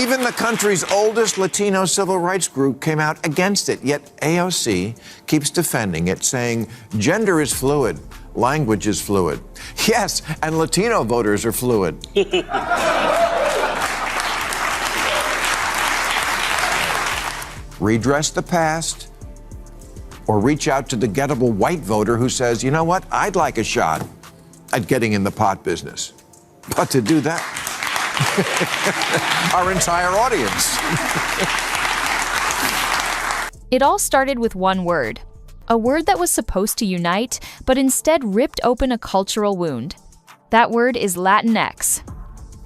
Even the country's oldest Latino civil rights group came out against it, yet AOC keeps defending it, saying gender is fluid, language is fluid. Yes, and Latino voters are fluid. Redress the past, or reach out to the gettable white voter who says, you know what, I'd like a shot at getting in the pot business. But to do that, our entire audience. It all started with one word, a word that was supposed to unite, but instead ripped open a cultural wound. That word is Latinx.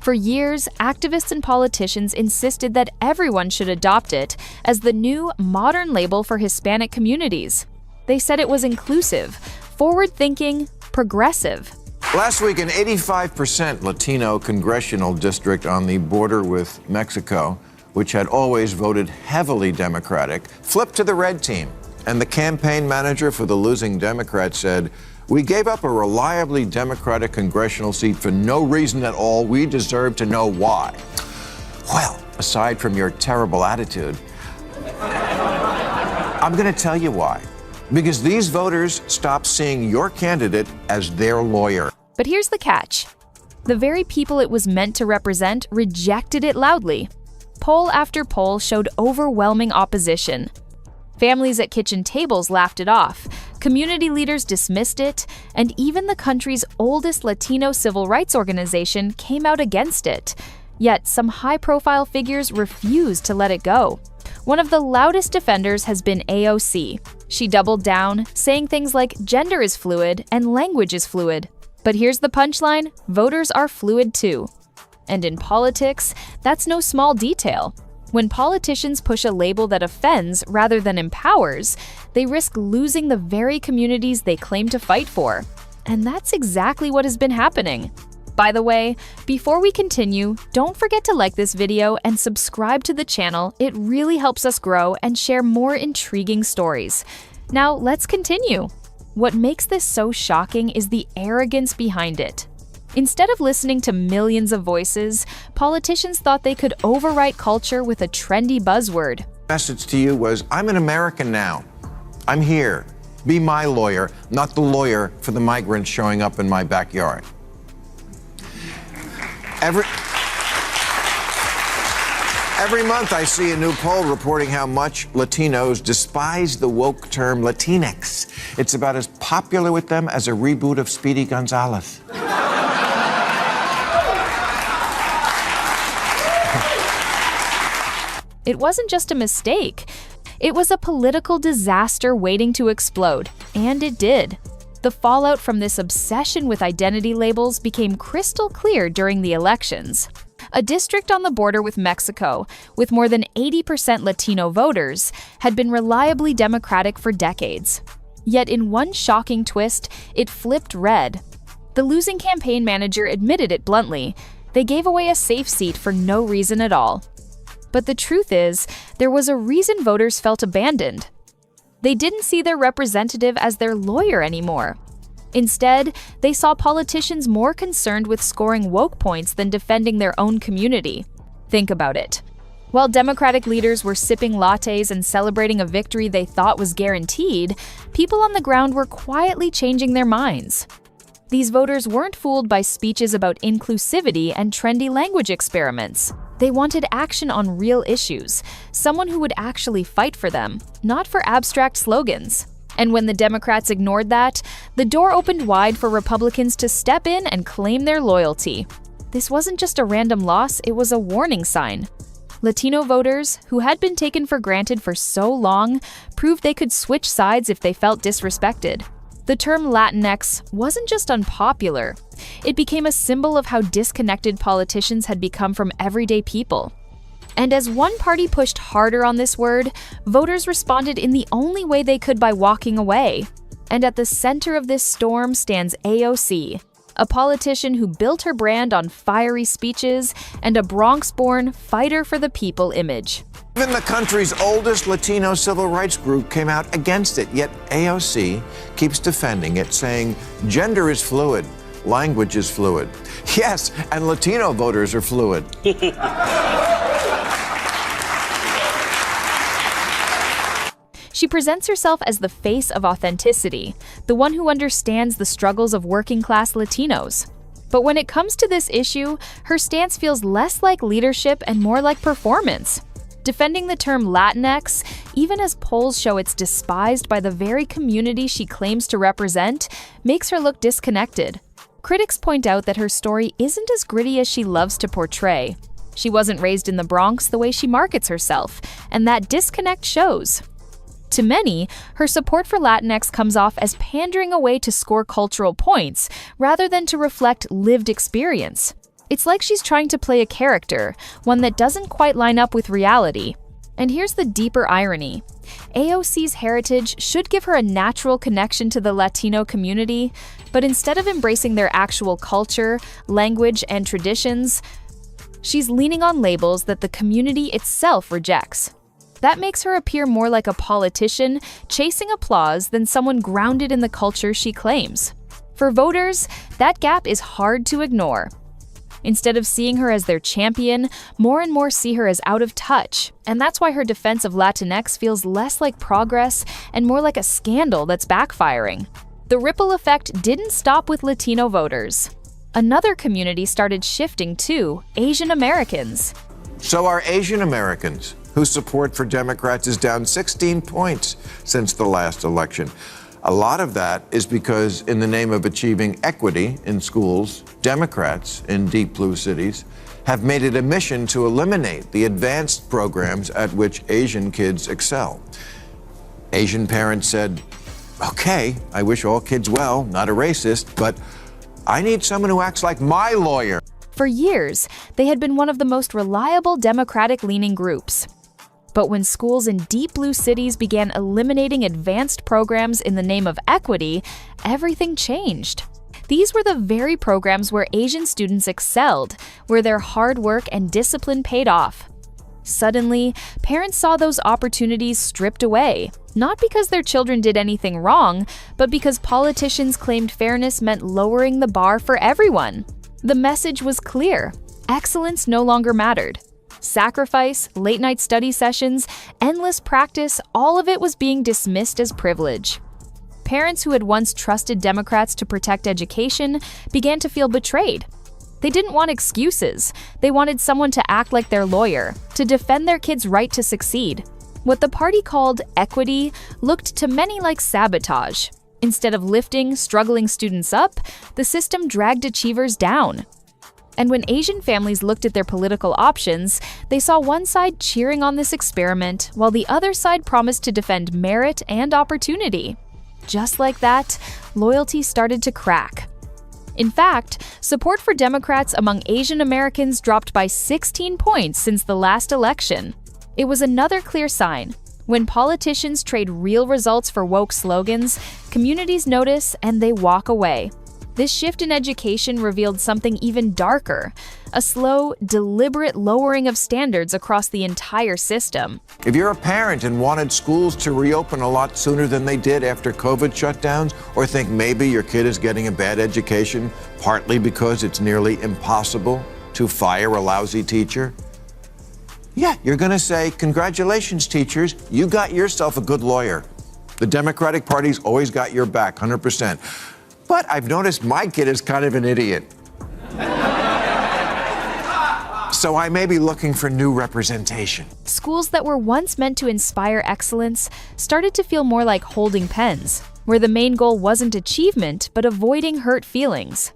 For years, activists and politicians insisted that everyone should adopt it as the new, modern label for Hispanic communities. They said it was inclusive, forward-thinking, progressive. Last week, an 85% Latino congressional district on the border with Mexico, which had always voted heavily Democratic, flipped to the red team. And the campaign manager for the losing Democrat said, "We gave up a reliably Democratic congressional seat for no reason at all. We deserve to know why." Well, aside from your terrible attitude, I'm going to tell you why. Because these voters stopped seeing your candidate as their lawyer. But here's the catch. The very people it was meant to represent rejected it loudly. Poll after poll showed overwhelming opposition. Families at kitchen tables laughed it off, community leaders dismissed it, and even the country's oldest Latino civil rights organization came out against it. Yet some high-profile figures refused to let it go. One of the loudest defenders has been AOC. She doubled down, saying things like gender is fluid and language is fluid. But here's the punchline, voters are fluid too. And in politics, that's no small detail. When politicians push a label that offends rather than empowers, they risk losing the very communities they claim to fight for. And that's exactly what has been happening. By the way, before we continue, don't forget to like this video and subscribe to the channel. It really helps us grow and share more intriguing stories. Now, let's continue. What makes this so shocking is the arrogance behind it. Instead of listening to millions of voices, politicians thought they could overwrite culture with a trendy buzzword. Message to you was, I'm an American now. I'm here. Be my lawyer, not the lawyer for the migrants showing up in my backyard. Every month I see a new poll reporting how much Latinos despise the woke term Latinx. It's about as popular with them as a reboot of Speedy Gonzales. It wasn't just a mistake. It was a political disaster waiting to explode, and it did. The fallout from this obsession with identity labels became crystal clear during the elections. A district on the border with Mexico, with more than 80% Latino voters, had been reliably Democratic for decades. Yet in one shocking twist, it flipped red. The losing campaign manager admitted it bluntly. They gave away a safe seat for no reason at all. But the truth is, there was a reason voters felt abandoned. They didn't see their representative as their lawyer anymore. Instead, they saw politicians more concerned with scoring woke points than defending their own community. Think about it. While Democratic leaders were sipping lattes and celebrating a victory they thought was guaranteed, people on the ground were quietly changing their minds. These voters weren't fooled by speeches about inclusivity and trendy language experiments. They wanted action on real issues, someone who would actually fight for them, not for abstract slogans. And when the Democrats ignored that, the door opened wide for Republicans to step in and claim their loyalty. This wasn't just a random loss, it was a warning sign. Latino voters, who had been taken for granted for so long, proved they could switch sides if they felt disrespected. The term Latinx wasn't just unpopular. It became a symbol of how disconnected politicians had become from everyday people. And as one party pushed harder on this word, voters responded in the only way they could by walking away. And at the center of this storm stands AOC, a politician who built her brand on fiery speeches and a Bronx-born fighter for the people image. Even the country's oldest Latino civil rights group came out against it, yet AOC keeps defending it, saying gender is fluid, language is fluid. Yes, and Latino voters are fluid. She presents herself as the face of authenticity, the one who understands the struggles of working-class Latinos. But when it comes to this issue, her stance feels less like leadership and more like performance. Defending the term Latinx, even as polls show it's despised by the very community she claims to represent, makes her look disconnected. Critics point out that her story isn't as gritty as she loves to portray. She wasn't raised in the Bronx the way she markets herself, and that disconnect shows. To many, her support for Latinx comes off as pandering away to score cultural points, rather than to reflect lived experience. It's like she's trying to play a character, one that doesn't quite line up with reality. And here's the deeper irony. AOC's heritage should give her a natural connection to the Latino community, but instead of embracing their actual culture, language, and traditions, she's leaning on labels that the community itself rejects. That makes her appear more like a politician chasing applause than someone grounded in the culture she claims. For voters, that gap is hard to ignore. Instead of seeing her as their champion, more and more see her as out of touch, and that's why her defense of Latinx feels less like progress and more like a scandal that's backfiring. The ripple effect didn't stop with Latino voters. Another community started shifting too: Asian Americans. So are Asian Americans, whose support for Democrats is down 16 points since the last election. A lot of that is because, in the name of achieving equity in schools, Democrats in deep blue cities have made it a mission to eliminate the advanced programs at which Asian kids excel. Asian parents said, "Okay, I wish all kids well, not a racist, but I need someone who acts like my lawyer." For years, they had been one of the most reliable Democratic-leaning groups. But when schools in deep blue cities began eliminating advanced programs in the name of equity, everything changed. These were the very programs where Asian students excelled, where their hard work and discipline paid off. Suddenly, parents saw those opportunities stripped away, not because their children did anything wrong, but because politicians claimed fairness meant lowering the bar for everyone. The message was clear: excellence no longer mattered. Sacrifice, late-night study sessions, endless practice, all of it was being dismissed as privilege. Parents who had once trusted Democrats to protect education began to feel betrayed. They didn't want excuses. They wanted someone to act like their lawyer, to defend their kids' right to succeed. What the party called equity looked to many like sabotage. Instead of lifting struggling students up, the system dragged achievers down. And when Asian families looked at their political options, they saw one side cheering on this experiment, while the other side promised to defend merit and opportunity. Just like that, loyalty started to crack. In fact, support for Democrats among Asian Americans dropped by 16 points since the last election. It was another clear sign. When politicians trade real results for woke slogans, communities notice and they walk away. This shift in education revealed something even darker: a slow, deliberate lowering of standards across the entire system. If you're a parent and wanted schools to reopen a lot sooner than they did after COVID shutdowns, or think maybe your kid is getting a bad education, partly because it's nearly impossible to fire a lousy teacher, yeah, you're going to say, "Congratulations, teachers, you got yourself a good lawyer." The Democratic Party's always got your back, 100%. But I've noticed my kid is kind of an idiot. So I may be looking for new representation. Schools that were once meant to inspire excellence started to feel more like holding pens, where the main goal wasn't achievement, but avoiding hurt feelings.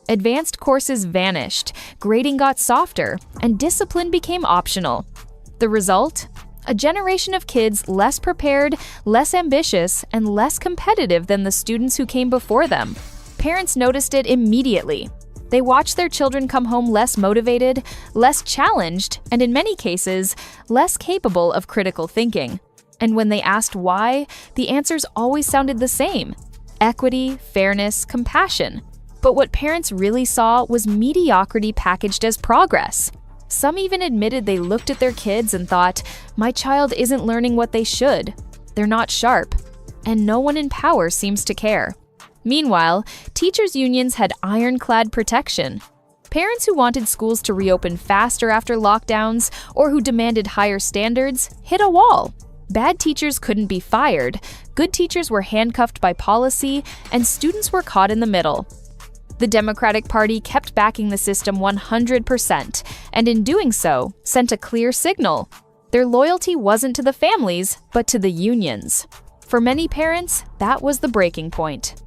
Advanced courses vanished, grading got softer, and discipline became optional. The result? A generation of kids less prepared, less ambitious, and less competitive than the students who came before them. Parents noticed it immediately. They watched their children come home less motivated, less challenged, and in many cases, less capable of critical thinking. And when they asked why, the answers always sounded the same: equity, fairness, compassion. But what parents really saw was mediocrity packaged as progress. Some even admitted they looked at their kids and thought, "My child isn't learning what they should. They're not sharp." And no one in power seems to care. Meanwhile, teachers' unions had ironclad protection. Parents who wanted schools to reopen faster after lockdowns or who demanded higher standards hit a wall. Bad teachers couldn't be fired, good teachers were handcuffed by policy, and students were caught in the middle. The Democratic Party kept backing the system 100%, and in doing so, sent a clear signal. Their loyalty wasn't to the families, but to the unions. For many parents, that was the breaking point.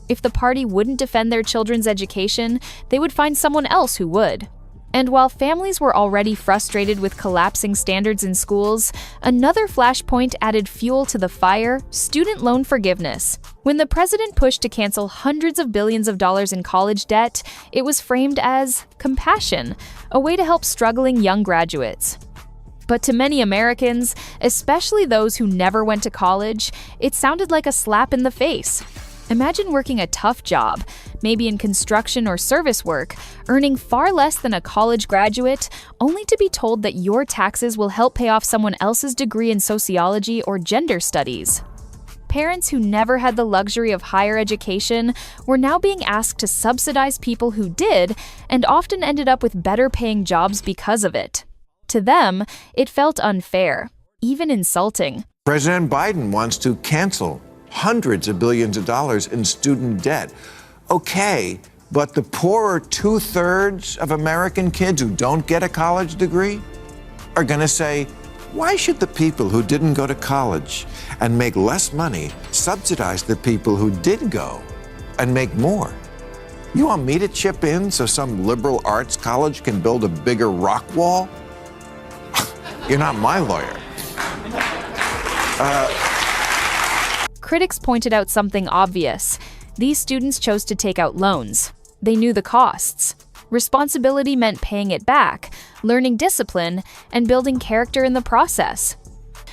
If the party wouldn't defend their children's education, they would find someone else who would. And while families were already frustrated with collapsing standards in schools, another flashpoint added fuel to the fire: student loan forgiveness. When the president pushed to cancel hundreds of billions of dollars in college debt, it was framed as compassion, a way to help struggling young graduates. But to many Americans, especially those who never went to college, it sounded like a slap in the face. Imagine working a tough job, maybe in construction or service work, earning far less than a college graduate, only to be told that your taxes will help pay off someone else's degree in sociology or gender studies. Parents who never had the luxury of higher education were now being asked to subsidize people who did, and often ended up with better-paying jobs because of it. To them, it felt unfair, even insulting. President Biden wants to cancel hundreds of billions of dollars in student debt. Okay, but the poorer 2/3 of American kids who don't get a college degree are going to say, why should the people who didn't go to college and make less money subsidize the people who did go and make more? You want me to chip in so some liberal arts college can build a bigger rock wall? You're not my lawyer. Critics pointed out something obvious. These students chose to take out loans. They knew the costs. Responsibility meant paying it back, learning discipline, and building character in the process.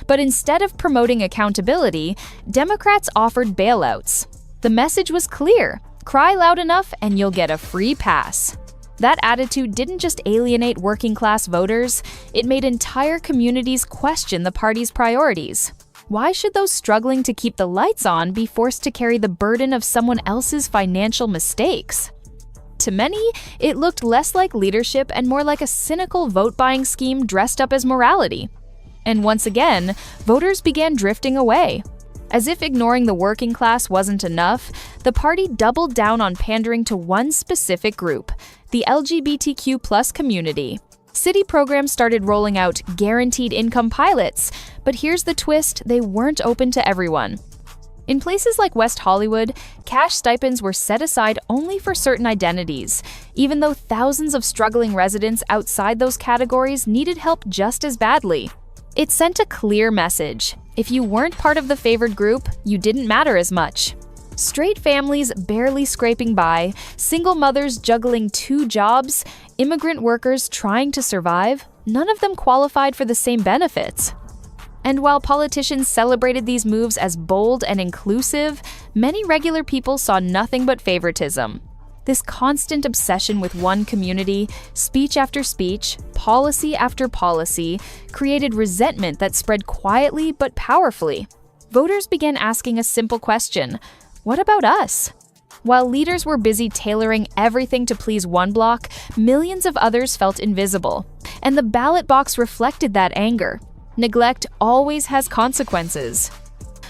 But instead of promoting accountability, Democrats offered bailouts. The message was clear: cry loud enough and you'll get a free pass. That attitude didn't just alienate working-class voters, it made entire communities question the party's priorities. Why should those struggling to keep the lights on be forced to carry the burden of someone else's financial mistakes? To many, it looked less like leadership and more like a cynical vote-buying scheme dressed up as morality. And once again, voters began drifting away. As if ignoring the working class wasn't enough, the party doubled down on pandering to one specific group, the LGBTQ+ community. City programs started rolling out guaranteed income pilots, but here's the twist: they weren't open to everyone. In places like West Hollywood, cash stipends were set aside only for certain identities, even though thousands of struggling residents outside those categories needed help just as badly. It sent a clear message: if you weren't part of the favored group, you didn't matter as much. Straight families barely scraping by, single mothers juggling 2 jobs, immigrant workers trying to survive, none of them qualified for the same benefits. And while politicians celebrated these moves as bold and inclusive, many regular people saw nothing but favoritism. This constant obsession with one community, speech after speech, policy after policy, created resentment that spread quietly but powerfully. Voters began asking a simple question: what about us? While leaders were busy tailoring everything to please one bloc, millions of others felt invisible. And the ballot box reflected that anger. Neglect always has consequences.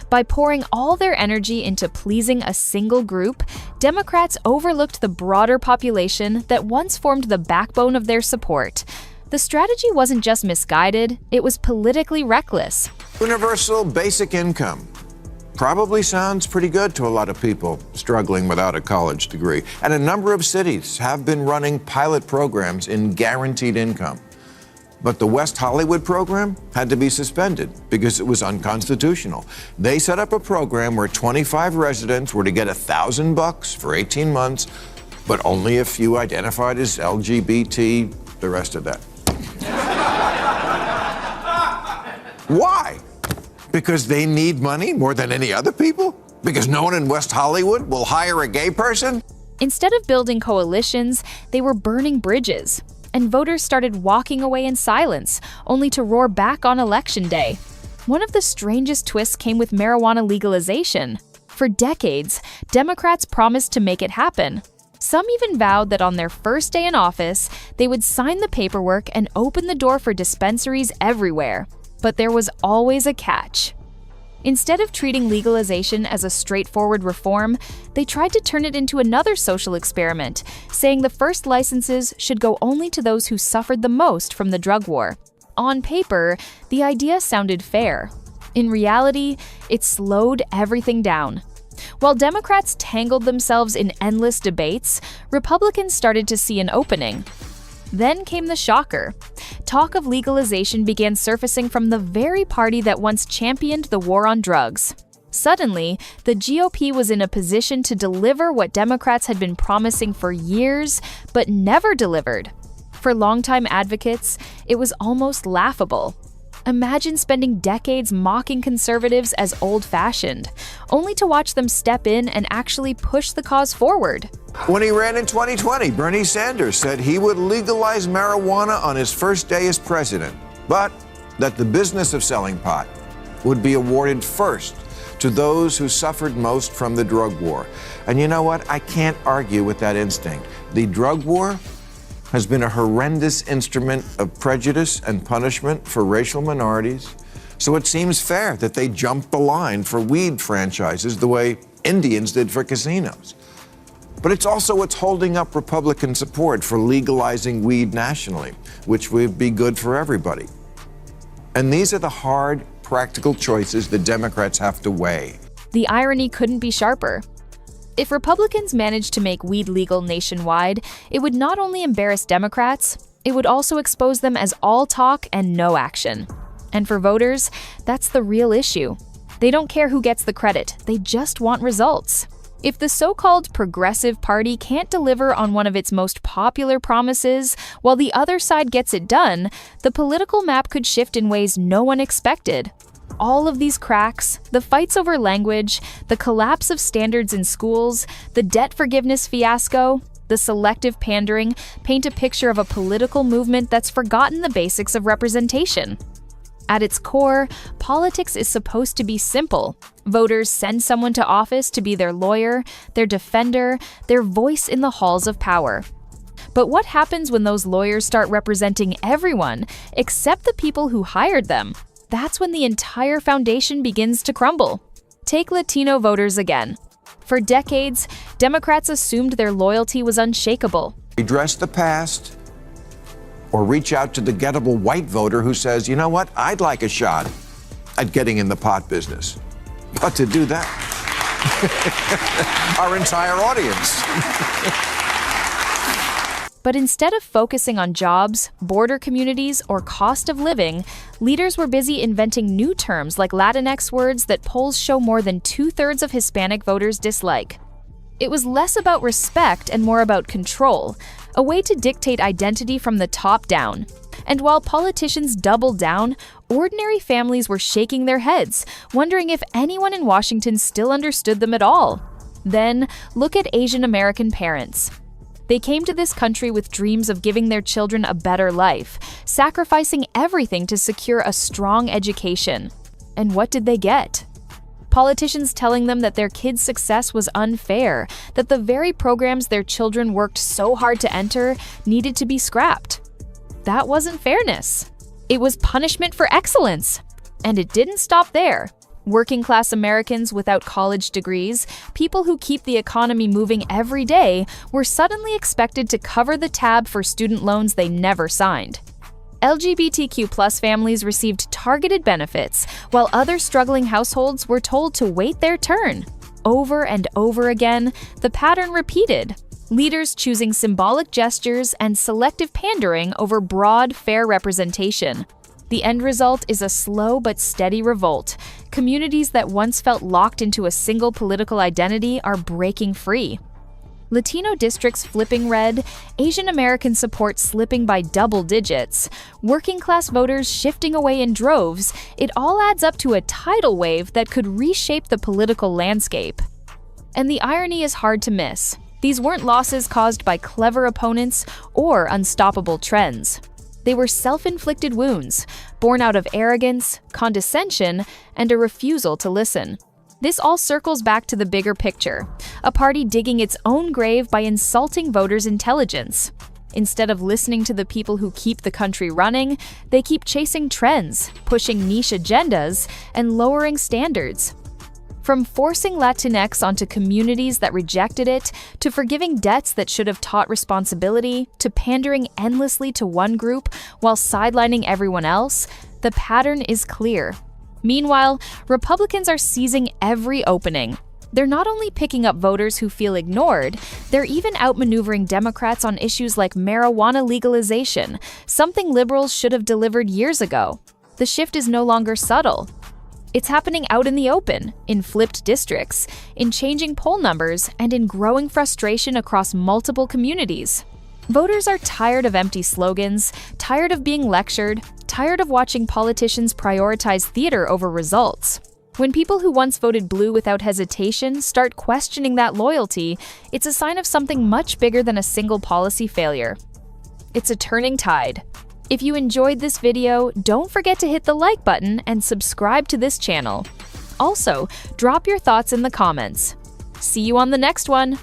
By pouring all their energy into pleasing a single group, Democrats overlooked the broader population that once formed the backbone of their support. The strategy wasn't just misguided, it was politically reckless. Universal basic income probably sounds pretty good to a lot of people struggling without a college degree. And a number of cities have been running pilot programs in guaranteed income. But the West Hollywood program had to be suspended because it was unconstitutional. They set up a program where 25 residents were to get $1,000 for 18 months, but only if you identified as LGBT, the rest of that. Why? Because they need money more than any other people? Because no one in West Hollywood will hire a gay person? Instead of building coalitions, they were burning bridges. And voters started walking away in silence, only to roar back on Election Day. One of the strangest twists came with marijuana legalization. For decades, Democrats promised to make it happen. Some even vowed that on their first day in office, they would sign the paperwork and open the door for dispensaries everywhere. But there was always a catch. Instead of treating legalization as a straightforward reform, they tried to turn it into another social experiment, saying the first licenses should go only to those who suffered the most from the drug war. On paper, the idea sounded fair. In reality, it slowed everything down. While Democrats tangled themselves in endless debates, Republicans started to see an opening. Then came the shocker. Talk of legalization began surfacing from the very party that once championed the war on drugs. Suddenly, the GOP was in a position to deliver what Democrats had been promising for years, but never delivered. For longtime advocates, it was almost laughable. Imagine spending decades mocking conservatives as old-fashioned, only to watch them step in and actually push the cause forward. When he ran in 2020, Bernie Sanders said he would legalize marijuana on his first day as president, but that the business of selling pot would be awarded first to those who suffered most from the drug war. And you know what? I can't argue with that instinct. The drug war has been a horrendous instrument of prejudice and punishment for racial minorities, so it seems fair that they jump the line for weed franchises the way Indians did for casinos. But it's also what's holding up Republican support for legalizing weed nationally, which would be good for everybody. And these are the hard, practical choices the Democrats have to weigh. The irony couldn't be sharper. If Republicans managed to make weed legal nationwide, it would not only embarrass Democrats, it would also expose them as all talk and no action. And for voters, that's the real issue. They don't care who gets the credit, they just want results. If the so-called progressive party can't deliver on one of its most popular promises, while the other side gets it done, the political map could shift in ways no one expected. All of these cracks, the fights over language, the collapse of standards in schools, the debt forgiveness fiasco, the selective pandering, paint a picture of a political movement that's forgotten the basics of representation. At its core, politics is supposed to be simple. Voters send someone to office to be their lawyer, their defender, their voice in the halls of power. But what happens when those lawyers start representing everyone except the people who hired them? That's when the entire foundation begins to crumble. Take Latino voters again. For decades, Democrats assumed their loyalty was unshakable. Redress the past, or reach out to the gettable white voter who says, you know what, I'd like a shot at getting in the pot business. But to do that, our entire audience. But instead of focusing on jobs, border communities, or cost of living, leaders were busy inventing new terms like Latinx words that polls show more than 2/3 of Hispanic voters dislike. It was less about respect and more about control, a way to dictate identity from the top down. And while politicians doubled down, ordinary families were shaking their heads, wondering if anyone in Washington still understood them at all. Then, look at Asian American parents. They came to this country with dreams of giving their children a better life, sacrificing everything to secure a strong education. And what did they get? Politicians telling them that their kids' success was unfair, that the very programs their children worked so hard to enter needed to be scrapped. That wasn't fairness. It was punishment for excellence. And it didn't stop there. Working-class Americans without college degrees, people who keep the economy moving every day, were suddenly expected to cover the tab for student loans they never signed. LGBTQ+ families received targeted benefits, while other struggling households were told to wait their turn. Over and over again, the pattern repeated. Leaders choosing symbolic gestures and selective pandering over broad, fair representation. The end result is a slow but steady revolt. Communities that once felt locked into a single political identity are breaking free. Latino districts flipping red, Asian American support slipping by double digits, working-class voters shifting away in droves, it all adds up to a tidal wave that could reshape the political landscape. And the irony is hard to miss. These weren't losses caused by clever opponents or unstoppable trends. They were self-inflicted wounds, born out of arrogance, condescension, and a refusal to listen. This all circles back to the bigger picture, a party digging its own grave by insulting voters' intelligence. Instead of listening to the people who keep the country running, they keep chasing trends, pushing niche agendas, and lowering standards. From forcing Latinx onto communities that rejected it, to forgiving debts that should have taught responsibility, to pandering endlessly to one group while sidelining everyone else, the pattern is clear. Meanwhile, Republicans are seizing every opening. They're not only picking up voters who feel ignored, they're even outmaneuvering Democrats on issues like marijuana legalization, something liberals should have delivered years ago. The shift is no longer subtle. It's happening out in the open, in flipped districts, in changing poll numbers, and in growing frustration across multiple communities. Voters are tired of empty slogans, tired of being lectured, tired of watching politicians prioritize theater over results. When people who once voted blue without hesitation start questioning that loyalty, it's a sign of something much bigger than a single policy failure. It's a turning tide. If you enjoyed this video, don't forget to hit the like button and subscribe to this channel. Also, drop your thoughts in the comments. See you on the next one!